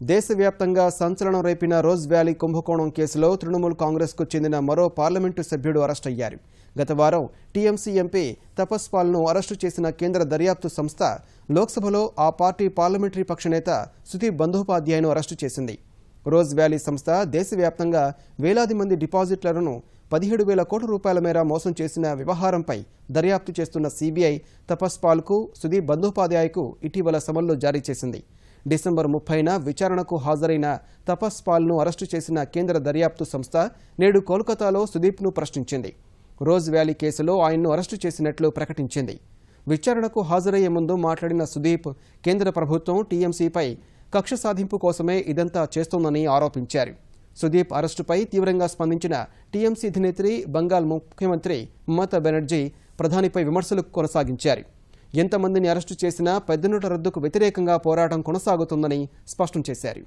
దేశవ్యాప్తంగా సంచలనం రేపిన rose valley కుంభకోణం కేసులో తృణమూల్ కాంగ్రెస్కు చెందిన మరో పార్లమెంటు సభ్యుడు అరెస్ట్ అయ్యారు. గత వారం టీఎంసీ ఎంపీ తపస్ పాల్ను అరెస్టు చేసిన కేంద్ర దర్యాప్తు సంస్థ లోక్సభలో ఆ పార్టీ పార్లమెంటరీ పక్ష నేత సుదీప్ బందోపాధ్యాయను అరెస్టు చేసింది. రోజ్ వ్యాలీ సంస్థ దేశవ్యాప్తంగా వేలాది మంది డిపాజిట్లను 17,000 కోట్ల రూపాయల మేర మోసం చేసిన వ్యవహారంపై దర్యాప్తు చేస్తున్న సీబీఐ తపస్ పాల్కు సుదీప్ బందోపాధ్యాయకు ఇటీవల సమన్లు జారీ చేసింది. డిసెంబర్ 30న విచారణకు హాజరైన తపస్ పాల్ను అరెస్టు చేసిన కేంద్ర దర్యాప్తు సంస్థ నేడు కోల్కతాలో సుదీప్ను ప్రశ్నించింది. రోజ్ వ్యాలీ కేసులో ఆయన్ను అరెస్టు చేసినట్లు ప్రకటించింది. విచారణకు హాజరయ్యే ముందు మాట్లాడిన సుదీప్ కేంద్ర ప్రభుత్వం టీఎంసీపై కక్ష సాధింపు కోసమే ఇదంతా చేస్తోందని ఆరోపించారు. సుదీప్ అరెస్టుపై తీవ్రంగా స్పందించిన టీఎంసీ అధినేత్రి బంగాల్ ముఖ్యమంత్రి మమతా బెనర్జీ ప్రధానిపై విమర్శలు కొనసాగించారు. ఎంతమందిని అరెస్టు చేసినా పెద్ద నోట్ల రద్దుకు వ్యతిరేకంగా పోరాటం కొనసాగుతుందని స్పష్టం చేశారు.